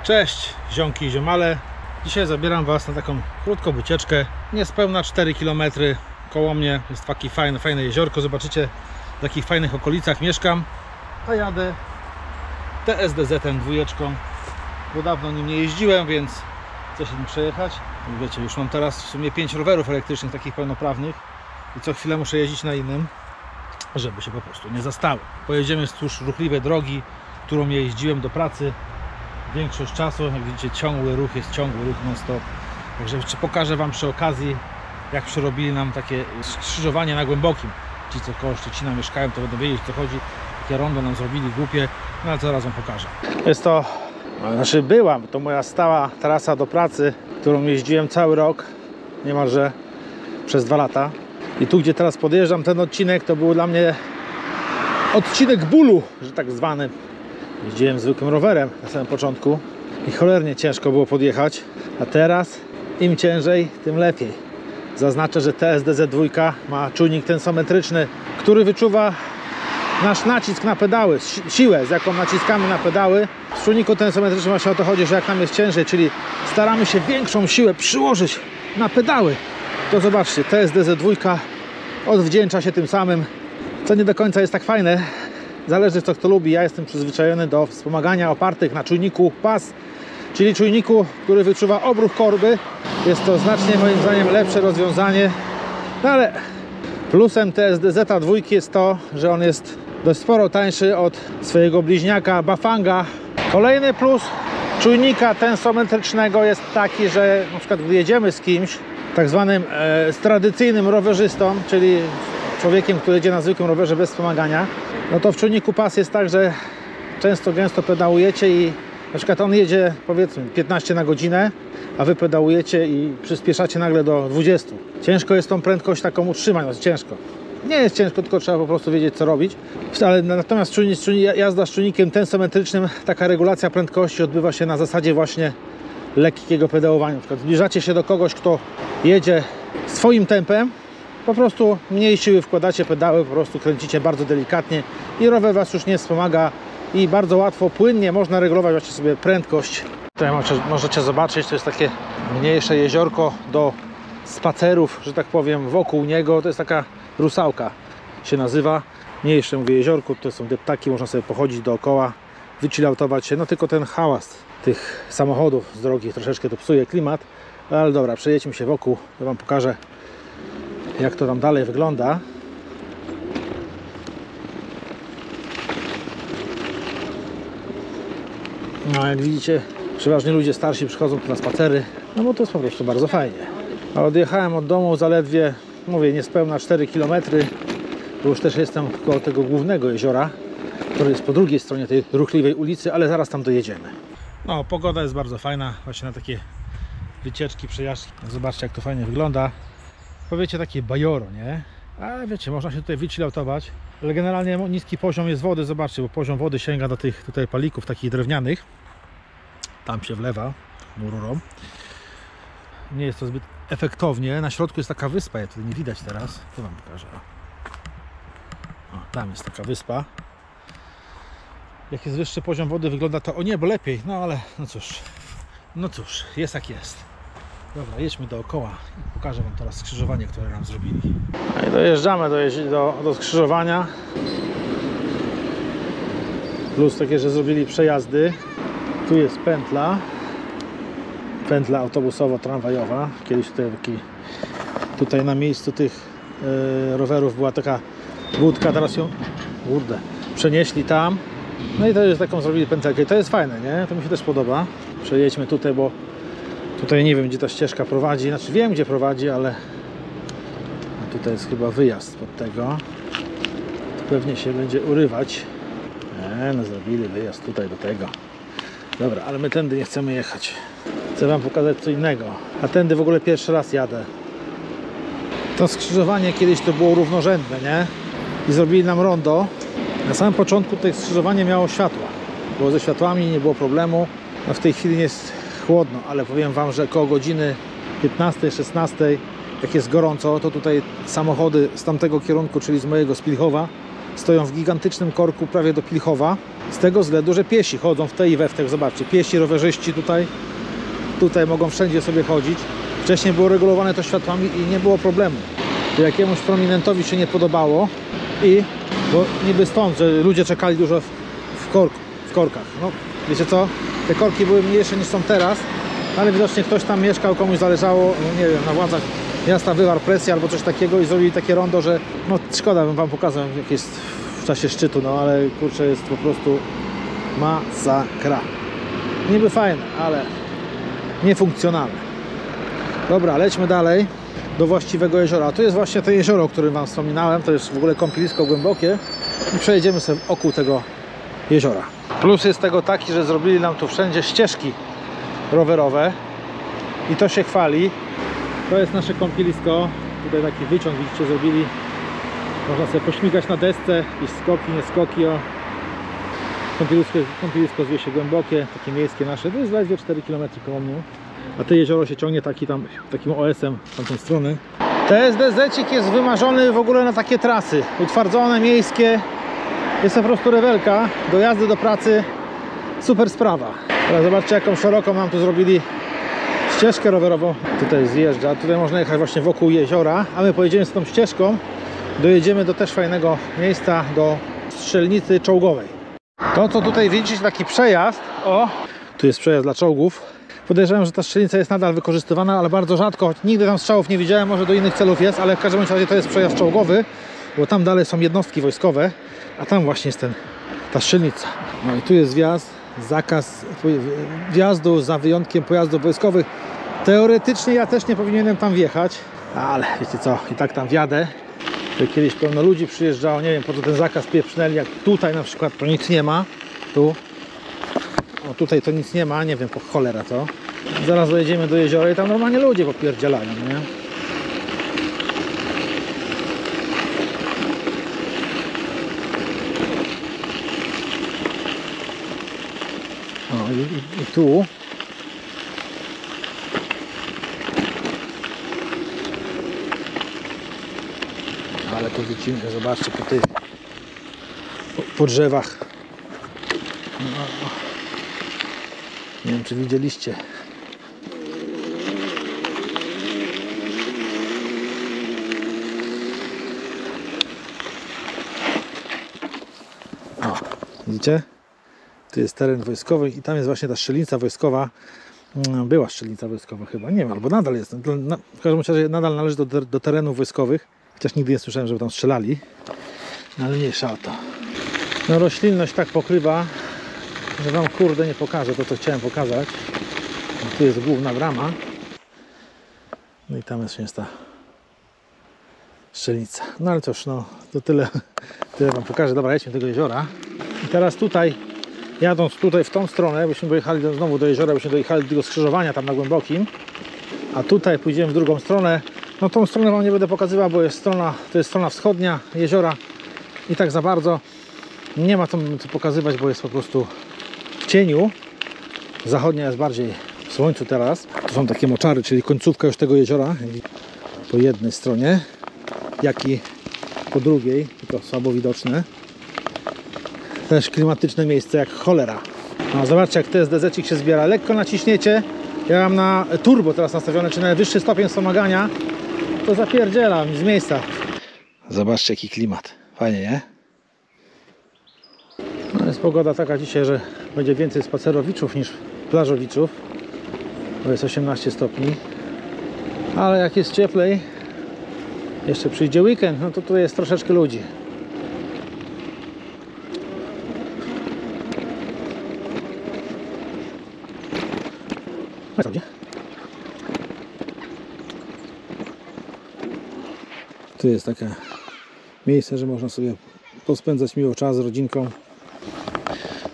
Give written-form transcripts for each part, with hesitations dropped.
Cześć ziomki i ziomale. Dzisiaj zabieram Was na taką krótką wycieczkę. Niespełna 4 km koło mnie jest takie fajne jeziorko. Zobaczycie, w jakich fajnych okolicach mieszkam. A jadę TSDZ-em dwójeczką, bo dawno nim nie jeździłem, więc chcę się nim przejechać. Wiecie, już mam teraz w sumie 5 rowerów elektrycznych takich pełnoprawnych i co chwilę muszę jeździć na innym, żeby się po prostu nie zastały. Pojedziemy wzdłuż ruchliwej drogi, którą jeździłem do pracy większość czasu. Jak widzicie, ciągły ruch non stop. Także pokażę Wam przy okazji, jak przerobili nam takie skrzyżowanie na Głębokim. Ci, co koło Szczecina mieszkają, to będą wiedzieć, o co chodzi. Takie rondo nam zrobili głupie, no ale zaraz Wam pokażę. Jest to, to moja stała trasa do pracy, którą jeździłem cały rok, niemalże przez 2 lata. I tu, gdzie teraz podjeżdżam, ten odcinek to był dla mnie odcinek bólu, że tak zwany. Jeździłem zwykłym rowerem na samym początku i cholernie ciężko było podjechać, a teraz im ciężej, tym lepiej. Zaznaczę, że TSDZ-2 ma czujnik tensometryczny, który wyczuwa nasz nacisk na pedały, siłę, z jaką naciskamy na pedały. W czujniku tensometrycznym właśnie o to chodzi, że jak nam jest ciężej, czyli staramy się większą siłę przyłożyć na pedały, to zobaczcie, TSDZ-2 odwdzięcza się tym samym, co nie do końca jest tak fajne. Zależy, co kto lubi. Ja jestem przyzwyczajony do wspomagania opartych na czujniku PAS, czyli czujniku, który wyczuwa obruch korby. Jest to znacznie, moim zdaniem, lepsze rozwiązanie. No ale plusem TSDZ-2 jest to, że on jest dość sporo tańszy od swojego bliźniaka Bafanga. Kolejny plus czujnika tensometrycznego jest taki, że na przykład gdy jedziemy z kimś, tak zwanym tradycyjnym rowerzystą, czyli człowiekiem, który jedzie na zwykłym rowerze bez wspomagania, no to w czujniku PAS jest tak, że gęsto pedałujecie i na przykład on jedzie powiedzmy 15 na godzinę, a wy pedałujecie i przyspieszacie nagle do 20. Ciężko jest tą prędkość taką utrzymać, no ciężko. Nie jest ciężko, tylko trzeba po prostu wiedzieć, co robić. Ale natomiast jazda z czujnikiem tensometrycznym, taka regulacja prędkości odbywa się na zasadzie właśnie lekkiego pedałowania. Na przykład zbliżacie się do kogoś, kto jedzie swoim tempem, po prostu mniej siły wkładacie pedały, po prostu kręcicie bardzo delikatnie i rower Was już nie wspomaga i bardzo łatwo, płynnie można regulować właśnie sobie prędkość. Tutaj możecie zobaczyć, to jest takie mniejsze jeziorko do spacerów, że tak powiem, wokół niego. To jest taka Rusałka się nazywa. Mniejsze, mówię, jeziorko, to są deptaki, można sobie pochodzić dookoła, wychilloutować się. No tylko ten hałas tych samochodów z drogi troszeczkę to psuje klimat. Ale dobra, przejedźmy się wokół, to Wam pokażę, jak to tam dalej wygląda. No jak widzicie, przeważnie ludzie starsi przychodzą tu na spacery, no bo to jest po prostu bardzo fajnie. A odjechałem od domu zaledwie, mówię, niespełna 4 km, bo już też jestem koło tego głównego jeziora, który jest po drugiej stronie tej ruchliwej ulicy, ale zaraz tam dojedziemy. No, pogoda jest bardzo fajna, właśnie na takie wycieczki, przejażdżki. Zobaczcie, jak to fajnie wygląda. Powiecie, takie bajoro, nie? Ale wiecie, można się tutaj wychilloutować. Ale generalnie niski poziom jest wody, zobaczcie, bo poziom wody sięga do tych tutaj palików takich drewnianych. Tam się wlewa rurą. Nie jest to zbyt efektownie. Na środku jest taka wyspa, ja tutaj nie widać teraz. To Wam pokażę. O, tam jest taka wyspa. Jak jest wyższy poziom wody, wygląda to o niebo lepiej. No ale no cóż, jest jak jest. Dobra, jedźmy dookoła i pokażę Wam teraz skrzyżowanie, które nam zrobili. No i dojeżdżamy do skrzyżowania. Plus takie, że zrobili przejazdy. Tu jest pętla autobusowo-tramwajowa. Kiedyś tutaj na miejscu tych rowerów była taka budka, teraz ją przenieśli tam. No i to jest taką zrobili pętelkę. I to jest fajne, nie? To mi się też podoba. Przejedźmy tutaj, bo tutaj nie wiem, gdzie ta ścieżka prowadzi. Znaczy wiem, gdzie prowadzi, ale tutaj jest chyba wyjazd pod tego. To pewnie się będzie urywać. No zrobili wyjazd tutaj do tego. Dobra, ale my tędy nie chcemy jechać. Chcę Wam pokazać co innego. A tędy w ogóle pierwszy raz jadę. To skrzyżowanie kiedyś to było równorzędne, nie? I zrobili nam rondo. Na samym początku to skrzyżowanie miało światła. Było ze światłami, nie było problemu. No w tej chwili jest chłodno, ale powiem Wam, że koło godziny 15-16, jak jest gorąco, to tutaj samochody z tamtego kierunku, czyli z mojego, z Pilchowa, stoją w gigantycznym korku prawie do Pilchowa. Z tego względu, że piesi chodzą w te i we w te. Zobaczcie, piesi, rowerzyści tutaj mogą wszędzie sobie chodzić. Wcześniej było regulowane to światłami i nie było problemu. Jakiemuś prominentowi się nie podobało bo niby stąd, że ludzie czekali dużo w korkach. No, wiecie co? Te korki były mniejsze niż są teraz, ale widocznie ktoś tam mieszkał, komuś zależało, no nie wiem, na władzach miasta wywarł presję albo coś takiego i zrobili takie rondo, że no szkoda, bym wam pokazał, jak jest w czasie szczytu, no ale kurczę, jest po prostu masakra. Niby fajne, ale niefunkcjonalne. Dobra, lećmy dalej do właściwego jeziora. Tu jest właśnie to jezioro, o którym wam wspominałem. To jest w ogóle kąpielisko głębokie i przejedziemy sobie wokół tego jeziora. Plus jest tego taki, że zrobili nam tu wszędzie ścieżki rowerowe i to się chwali. To jest nasze kąpielisko. Tutaj taki wyciąg, widzicie, zrobili. Można sobie pośmigać na desce, jakieś skoki, nie skoki. O. Kąpielisko zwie się głębokie, takie miejskie nasze. To jest zaledwie 4 km koło mnie. A to jezioro się ciągnie takim OS-em w tamtą stronę. TSDZ-cik jest wymarzony w ogóle na takie trasy utwardzone, miejskie. Jest to po prostu rewelka do jazdy do pracy. Super sprawa. Teraz zobaczcie, jaką szeroką nam tu zrobili ścieżkę rowerową. Tutaj zjeżdża, tutaj można jechać właśnie wokół jeziora, a my pojedziemy z tą ścieżką. Dojedziemy do też fajnego miejsca, do strzelnicy czołgowej. To, co tutaj widzicie, taki przejazd. O, tu jest przejazd dla czołgów. Podejrzewam, że ta strzelnica jest nadal wykorzystywana, ale bardzo rzadko, choć nigdy tam strzałów nie widziałem, może do innych celów jest, ale w każdym razie to jest przejazd czołgowy, bo tam dalej są jednostki wojskowe, a tam właśnie jest ta strzelnica. No i tu jest wjazd, zakaz wjazdu za wyjątkiem pojazdów wojskowych. Teoretycznie ja też nie powinienem tam wjechać, ale wiecie co, i tak tam wjadę. Kiedyś pełno ludzi przyjeżdżało, nie wiem po co ten zakaz pieprznęli, jak tutaj na przykład to nic nie ma, tu. O, tutaj to nic nie ma, nie wiem po cholera to. Zaraz dojedziemy do jeziora i tam normalnie ludzie popierdzielają, nie? O, i tu. Ale tu widzimy, zobaczcie po drzewach. No. Nie wiem, czy widzieliście. O, widzicie? Tu jest teren wojskowy i tam jest właśnie ta strzelnica wojskowa. Była strzelnica wojskowa chyba, nie wiem, albo nadal jest. W każdym razie nadal należy do terenów wojskowych. Chociaż nigdy nie słyszałem, żeby tam strzelali. No, ale mniejsza o to. No, roślinność tak pokrywa, że wam kurde nie pokażę to, co chciałem pokazać. Tu jest główna brama. No i tam jest ta strzelnica. No ale cóż, no to tyle wam pokażę. Dobra, jedźmy do tego jeziora. I teraz tutaj, jadąc tutaj w tą stronę, byśmy dojechali znowu do jeziora, byśmy dojechali do tego skrzyżowania tam na głębokim. A tutaj pójdziemy w drugą stronę. No tą stronę wam nie będę pokazywał, bo to jest strona wschodnia jeziora i tak za bardzo nie ma co pokazywać, bo jest po prostu w cieniu. Zachodnia jest bardziej w słońcu teraz. To są takie moczary, czyli końcówka już tego jeziora. Po jednej stronie, jak i po drugiej, tylko słabo widoczne. Też klimatyczne miejsce jak cholera. No, zobaczcie, jak TSDZ-cik się zbiera. Lekko naciśniecie. Ja mam na turbo teraz nastawione, czy najwyższy stopień wspomagania. To zapierdzielam z miejsca. Zobaczcie, jaki klimat. Fajnie, nie? No, jest pogoda taka dzisiaj, że będzie więcej spacerowiczów niż plażowiczów. Bo jest 18 stopni. Ale jak jest cieplej, jeszcze przyjdzie weekend, no to tutaj jest troszeczkę ludzi. Tu jest takie miejsce, że można sobie pospędzać miło czas z rodzinką.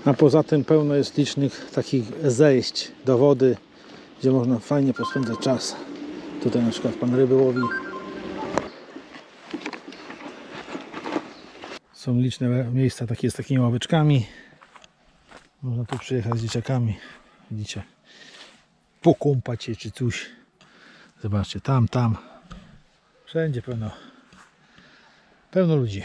A poza tym pełno jest licznych takich zejść do wody, gdzie można fajnie pospędzać czas. Tutaj na przykład pan ryby łowi. Są liczne miejsca takie z takimi ławeczkami. Można tu przyjechać z dzieciakami. Widzicie? Pokąpać się czy coś. Zobaczcie, tam. Wszędzie pełno ludzi.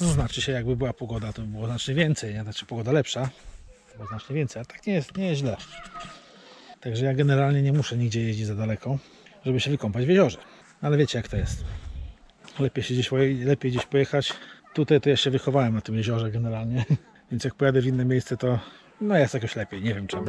No, znaczy się, jakby była pogoda, to by było znacznie więcej, nie? Znaczy pogoda lepsza, było znacznie więcej, ale tak nie jest źle. Także ja generalnie nie muszę nigdzie jeździć za daleko, żeby się wykąpać w jeziorze. Ale wiecie jak to jest. Lepiej gdzieś pojechać. Tutaj to ja się wychowałem na tym jeziorze generalnie. Więc jak pojadę w inne miejsce, to no jest jakoś lepiej, nie wiem czemu.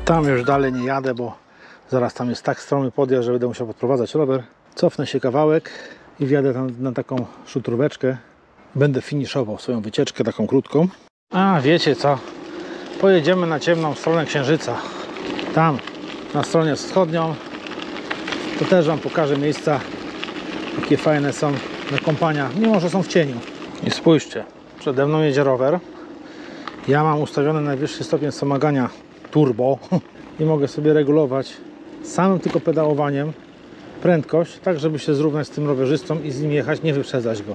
Tam już dalej nie jadę, bo zaraz tam jest tak stromy podjazd, że będę musiał podprowadzać rower. Cofnę się kawałek i wjadę tam na taką szutróweczkę. Będę finiszował swoją wycieczkę taką krótką. A wiecie co? Pojedziemy na ciemną stronę Księżyca. Tam, na stronie wschodnią. To też Wam pokażę miejsca, jakie fajne są do kąpania, mimo że są w cieniu. I spójrzcie, przede mną jedzie rower. Ja mam ustawiony najwyższy stopień wspomagania turbo i mogę sobie regulować samym tylko pedałowaniem prędkość, tak żeby się zrównać z tym rowerzystą i z nim jechać, nie wyprzedzać go.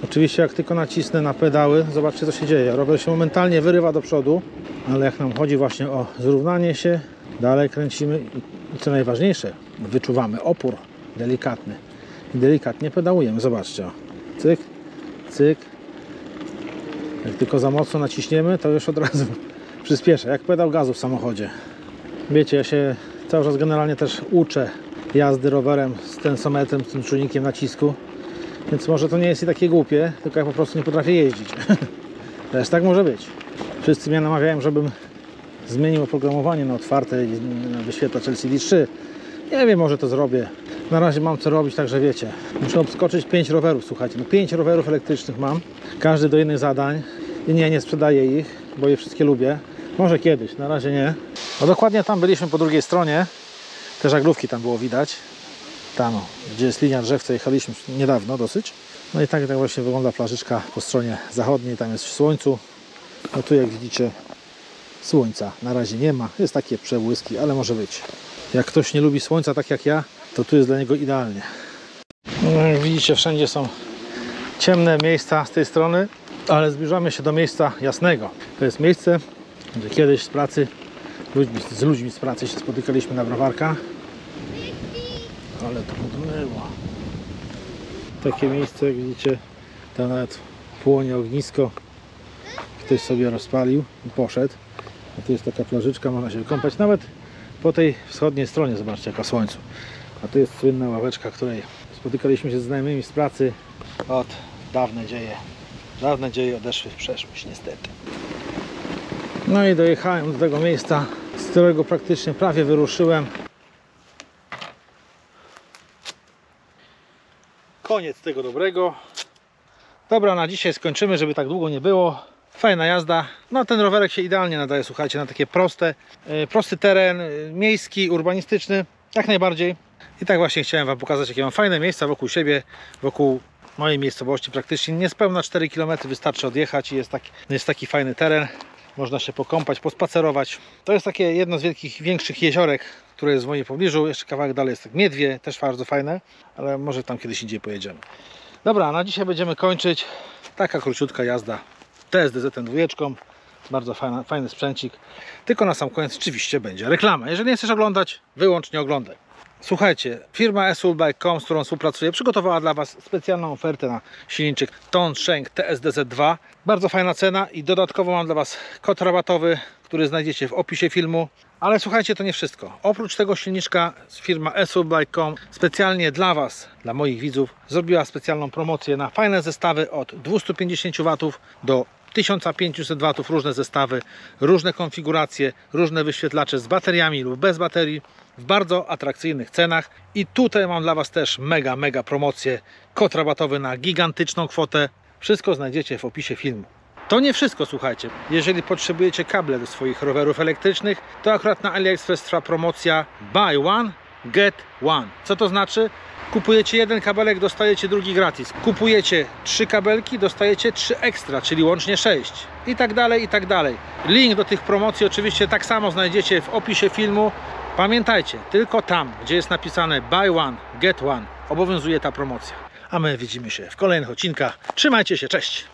Oczywiście jak tylko nacisnę na pedały, zobaczcie co się dzieje. Rower się momentalnie wyrywa do przodu, ale jak nam chodzi właśnie o zrównanie się, dalej kręcimy i co najważniejsze, wyczuwamy opór delikatny i delikatnie pedałujemy. Zobaczcie, o. Cyk, cyk. Jak tylko za mocno naciśniemy, to już od razu przyspieszę, jak pedał gazu w samochodzie. Wiecie, ja się cały czas generalnie też uczę jazdy rowerem z tensometrem, z tym czujnikiem nacisku, więc może to nie jest i takie głupie, tylko ja po prostu nie potrafię jeździć. Też tak może być. Wszyscy mnie namawiają, żebym zmienił oprogramowanie na otwarte i na wyświetlacz LCD3. Nie wiem, może to zrobię. Na razie mam co robić, także wiecie. Muszę obskoczyć 5 rowerów, słuchajcie. No 5 rowerów elektrycznych mam, każdy do innych zadań. I nie sprzedaję ich, bo je wszystkie lubię. Może kiedyś, na razie nie. No dokładnie tam byliśmy po drugiej stronie. Te żaglówki tam było widać. Tam, gdzie jest linia drzew, co jechaliśmy niedawno dosyć. No i tak właśnie wygląda plażyczka po stronie zachodniej. Tam jest w słońcu. No tu jak widzicie słońca na razie nie ma. Jest takie przebłyski, ale może być. Jak ktoś nie lubi słońca tak jak ja, to tu jest dla niego idealnie. No jak widzicie, wszędzie są ciemne miejsca z tej strony, ale zbliżamy się do miejsca jasnego. To jest miejsce, gdzie kiedyś z pracy, z ludźmi z pracy się spotykaliśmy na browarkach. Ale to podmyło. Takie miejsce, jak widzicie, tam nawet płonie ognisko. Ktoś sobie rozpalił i poszedł. A tu jest taka plażyczka, można się kąpać nawet po tej wschodniej stronie. Zobaczcie, jaka słońcu. A tu jest słynna ławeczka, której spotykaliśmy się z znajomymi z pracy. Dawne dzieje odeszły w przeszłość niestety. No i dojechałem do tego miejsca, z którego praktycznie prawie wyruszyłem. Koniec tego dobrego. Dobra, na dzisiaj skończymy, żeby tak długo nie było. Fajna jazda. No ten rowerek się idealnie nadaje, słuchajcie, na takie prosty teren, miejski, urbanistyczny, jak najbardziej. I tak właśnie chciałem Wam pokazać, jakie mam fajne miejsca wokół siebie, wokół mojej miejscowości. Praktycznie niespełna 4 km wystarczy odjechać i jest taki fajny teren. Można się pokąpać, pospacerować. To jest takie jedno z większych jeziorek, które jest w moim pobliżu. Jeszcze kawałek dalej jest tak Miedwie, też bardzo fajne, ale może tam kiedyś indziej pojedziemy. Dobra, na dzisiaj będziemy kończyć. Taka króciutka jazda TSDZ 2. Bardzo fajny sprzęcik. Tylko na sam koniec oczywiście będzie reklama. Jeżeli nie chcesz oglądać, wyłącz, nie oglądaj. Słuchajcie, firma esulbike.com, z którą współpracuję, przygotowała dla Was specjalną ofertę na silniczek Tongsheng TSDZ2. Bardzo fajna cena i dodatkowo mam dla Was kod rabatowy, który znajdziecie w opisie filmu. Ale słuchajcie, to nie wszystko. Oprócz tego silniczka firma esulbike.com specjalnie dla Was, dla moich widzów, zrobiła specjalną promocję na fajne zestawy od 250 W do 1500 W, różne zestawy, różne konfiguracje, różne wyświetlacze z bateriami lub bez baterii w bardzo atrakcyjnych cenach. I tutaj mam dla Was też mega promocję, kod rabatowy na gigantyczną kwotę. Wszystko znajdziecie w opisie filmu. To nie wszystko, słuchajcie. Jeżeli potrzebujecie kable do swoich rowerów elektrycznych, to akurat na AliExpress trwa promocja Buy One, get one. Co to znaczy? Kupujecie jeden kabelek, dostajecie drugi gratis. Kupujecie 3 kabelki, dostajecie 3 ekstra, czyli łącznie 6. I tak dalej, i tak dalej. Link do tych promocji oczywiście tak samo znajdziecie w opisie filmu. Pamiętajcie, tylko tam, gdzie jest napisane buy one, get one, obowiązuje ta promocja. A my widzimy się w kolejnych odcinkach. Trzymajcie się, cześć!